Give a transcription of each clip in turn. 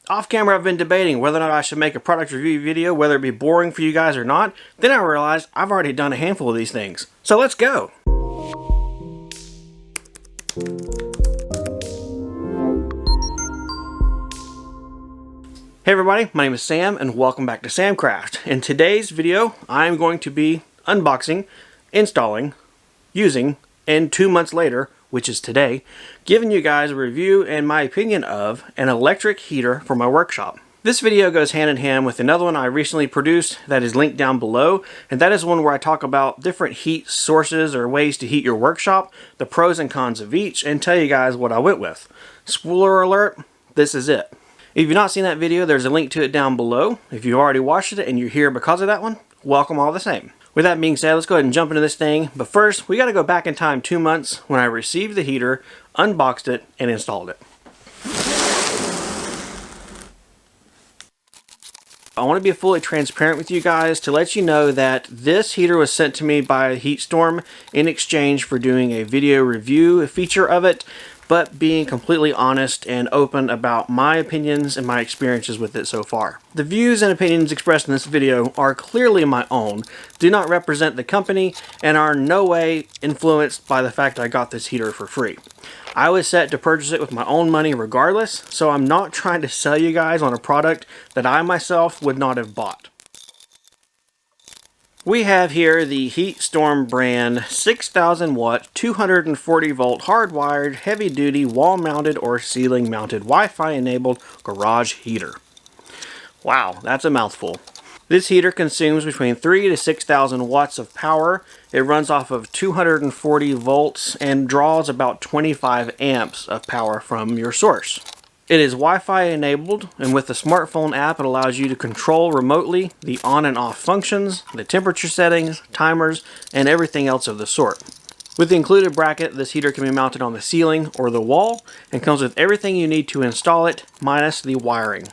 Off camera, I've been debating whether or not I should make a product review video, whether it be boring for you guys or not. Then I realized I've already done a handful of these things. So let's go. Hey everybody, my name is Sam and welcome back to Samcraft. In today's video, I'm going to be unboxing, installing, using, and 2 months later, which is today, giving you guys a review and my opinion of an electric heater for my workshop. This video goes hand in hand with another one I recently produced that is linked down below, and that is one where I talk about different heat sources or ways to heat your workshop, the pros and cons of each, and tell you guys what I went with. Spoiler alert, this is it. If you've not seen that video, there's a link to it down below. If you've already watched it and you're here because of that one, welcome all the same. With that being said, let's go ahead and jump into this thing. But first, we got to go back in time 2 months when I received the heater, unboxed it, and installed it. I want to be fully transparent with you guys to let you know that this heater was sent to me by HeatStorm in exchange for doing a video review feature of it, but being completely honest and open about my opinions and my experiences with it so far. The views and opinions expressed in this video are clearly my own, do not represent the company, and are in no way influenced by the fact I got this heater for free. I was set to purchase it with my own money regardless, so I'm not trying to sell you guys on a product that I myself would not have bought. We have here the HeatStorm brand 6,000 watt, 240 volt hardwired, heavy duty, wall mounted or ceiling mounted Wi-Fi enabled garage heater. Wow, that's a mouthful. This heater consumes between 3,000 to 6,000 watts of power. It runs off of 240 volts and draws about 25 amps of power from your source. It is Wi-Fi enabled, and with the smartphone app it allows you to control remotely the on and off functions, the temperature settings, timers, and everything else of the sort. With the included bracket, this heater can be mounted on the ceiling or the wall and comes with everything you need to install it, minus the wiring.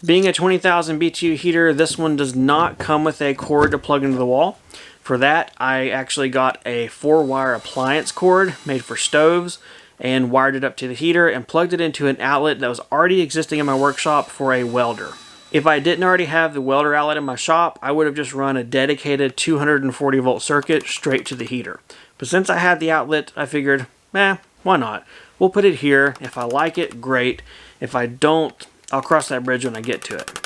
Being a 20,000 BTU heater, this one does not come with a cord to plug into the wall. For that, I actually got a 4-wire appliance cord made for stoves and wired it up to the heater and plugged it into an outlet that was already existing in my workshop for a welder. If I didn't already have the welder outlet in my shop, I would have just run a dedicated 240 volt circuit straight to the heater. But since I had the outlet, I figured, why not? We'll put it here. If I like it, great. If I don't, I'll cross that bridge when I get to it.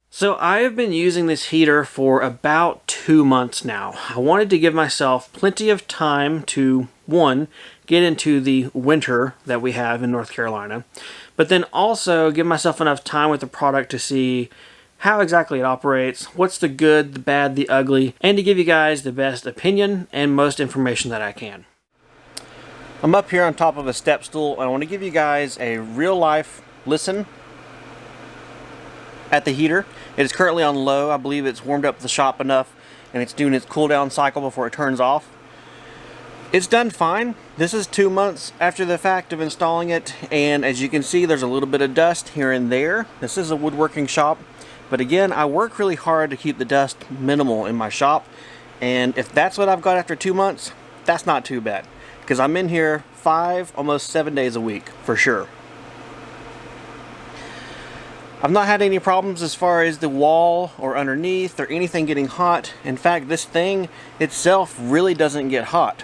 So I have been using this heater for about 2 months now. I wanted to give myself plenty of time to, one, get into the winter that we have in North Carolina, but then also give myself enough time with the product to see how exactly it operates, what's the good, the bad, the ugly, and to give you guys the best opinion and most information that I can. I'm up here on top of a step stool and I want to give you guys a real life listen at the heater. It is currently on low. I believe it's warmed up the shop enough and it's doing its cool down cycle before it turns off. It's done fine. This is 2 months after the fact of installing it, and as you can see there's a little bit of dust here and there. This is a woodworking shop, but again I work really hard to keep the dust minimal in my shop, and if that's what I've got after 2 months, that's not too bad because I'm in here 5, almost 7 days a week for sure. I've not had any problems as far as the wall or underneath or anything getting hot. In fact, this thing itself really doesn't get hot.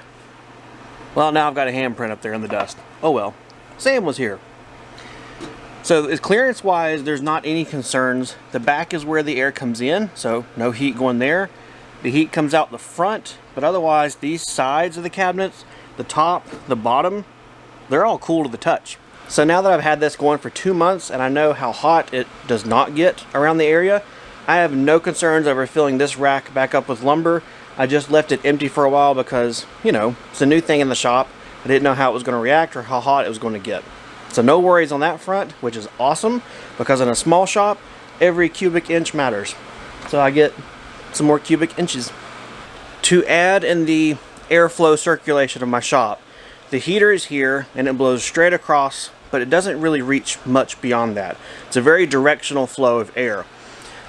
Well, now I've got a handprint up there in the dust. Oh well. Sam was here. So clearance wise, there's not any concerns. The back is where the air comes in, so no heat going there. The heat comes out the front, but otherwise these sides of the cabinets, the top, the bottom, they're all cool to the touch. So now that I've had this going for 2 months and I know how hot it does not get around the area, I have no concerns over filling this rack back up with lumber. I just left it empty for a while because, you know, it's a new thing in the shop. I didn't know how it was going to react or how hot it was going to get. So no worries on that front, which is awesome, because in a small shop, every cubic inch matters. So I get some more cubic inches. To add in the airflow circulation of my shop, the heater is here and it blows straight across, but it doesn't really reach much beyond that. It's a very directional flow of air.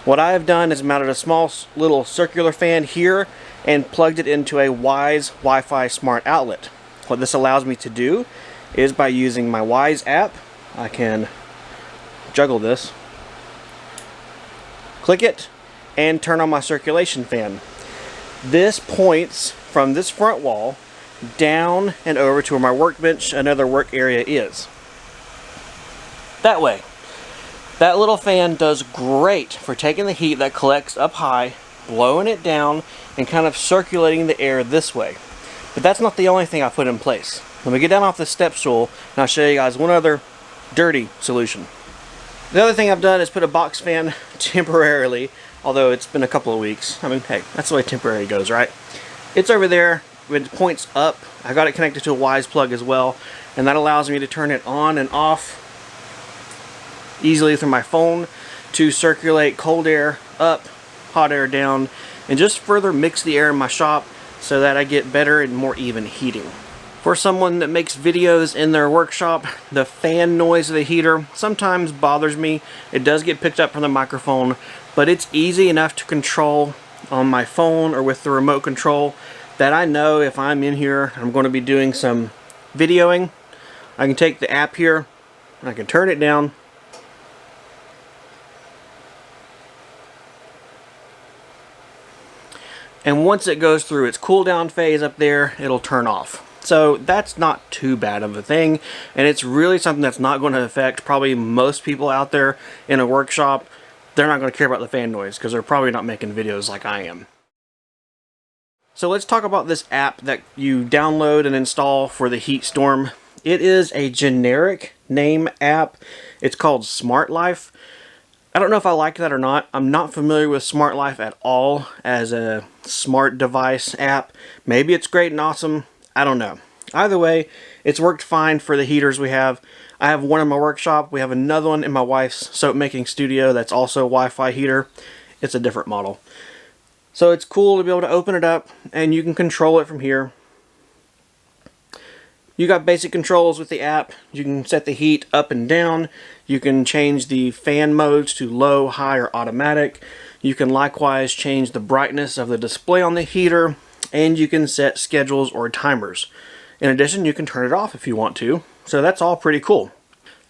What I have done is mounted a small little circular fan here and plugged it into a Wise Wi-Fi smart outlet. What this allows me to do is, by using my Wise app, I can juggle this, click it, and turn on my circulation fan. This points from this front wall down and over to where my workbench, another work area, is. That way. That little fan does great for taking the heat that collects up high, blowing it down, and kind of circulating the air this way. But that's not the only thing I put in place. Let me get down off the step stool and I'll show you guys one other dirty solution. The other thing I've done is put a box fan temporarily, although it's been a couple of weeks. I mean, hey, that's the way temporary goes, right? It's over there, it points up. I got it connected to a Wise plug as well, and that allows me to turn it on and off easily through my phone to circulate cold air up, hot air down, and just further mix the air in my shop so that I get better and more even heating. For someone that makes videos in their workshop, the fan noise of the heater sometimes bothers me. It does get picked up from the microphone, but it's easy enough to control on my phone or with the remote control that I know if I'm in here, I'm going to be doing some videoing, I can take the app here, and I can turn it down, and once it goes through its cool down phase up there, it'll turn off. So that's not too bad of a thing, and it's really something that's not going to affect probably most people out there in a workshop. They're not going to care about the fan noise because they're probably not making videos like I am. So let's talk about this app that you download and install for the heat storm. It is a generic name app. It's called Smart Life. I don't know if I like that or not. I'm not familiar with Smart Life at all as a smart device app. Maybe it's great and awesome. I don't know. Either way, it's worked fine for the heaters we have. I have one in my workshop. We have another one in my wife's soap making studio that's also a Wi-Fi heater. It's a different model. So it's cool to be able to open it up and you can control it from here. You got basic controls with the app. You can set the heat up and down. You can change the fan modes to low, high, or automatic. You can likewise change the brightness of the display on the heater, and you can set schedules or timers. In addition, you can turn it off if you want to. So that's all pretty cool.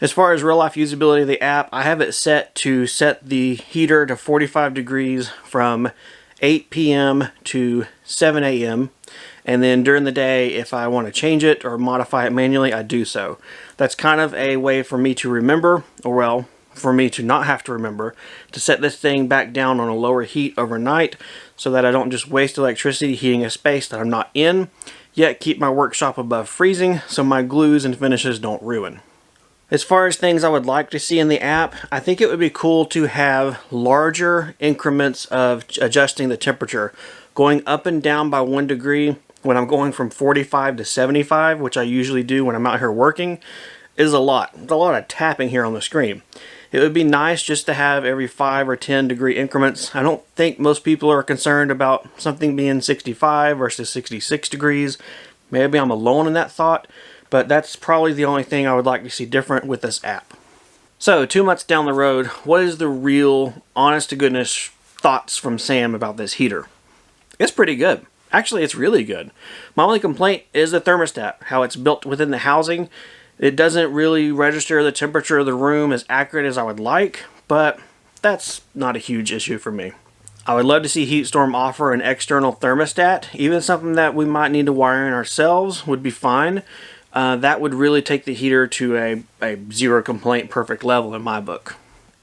As far as real life usability of the app, I have it set to set the heater to 45 degrees from 8 p.m. to 7 a.m. And then during the day, if I want to change it or modify it manually, I do so. That's kind of a way for me to remember, or well, for me to not have to remember, to set this thing back down on a lower heat overnight so that I don't just waste electricity heating a space that I'm not in, yet keep my workshop above freezing so my glues and finishes don't ruin. As far as things I would like to see in the app, I think it would be cool to have larger increments of adjusting the temperature. Going up and down by 1 degree when I'm going from 45 to 75, which I usually do when I'm out here working, is a lot. There's a lot of tapping here on the screen. It would be nice just to have every 5 or 10 degree increments. I don't think most people are concerned about something being 65 versus 66 degrees. Maybe I'm alone in that thought, but that's probably the only thing I would like to see different with this app. So 2 months down the road, what is the real, honest to goodness thoughts from Sam about this heater? It's pretty good. Actually, it's really good. My only complaint is the thermostat, how it's built within the housing. It doesn't really register the temperature of the room as accurate as I would like, but that's not a huge issue for me. I would love to see HeatStorm offer an external thermostat. Even something that we might need to wire in ourselves would be fine. That would really take the heater to a zero complaint perfect level in my book.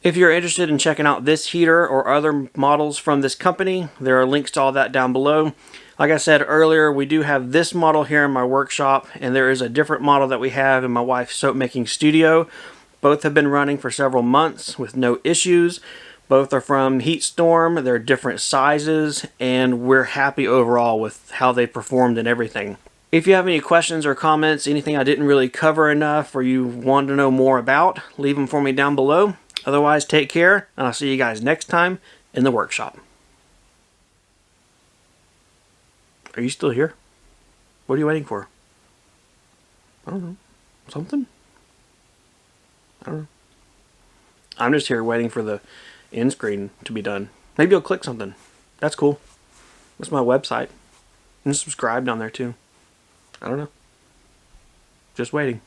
If you're interested in checking out this heater or other models from this company, there are links to all that down below. Like I said earlier, we do have this model here in my workshop, and there is a different model that we have in my wife's soap making studio. Both have been running for several months with no issues. Both are from HeatStorm. They're different sizes, and we're happy overall with how they performed and everything. If you have any questions or comments, anything I didn't really cover enough or you want to know more about, leave them for me down below. Otherwise, take care, and I'll see you guys next time in the workshop. Are you still here? What are you waiting for? I don't know. Something? I don't know. I'm just here waiting for the end screen to be done. Maybe you'll click something. That's cool. That's my website. And subscribe down there too. I don't know. Just waiting.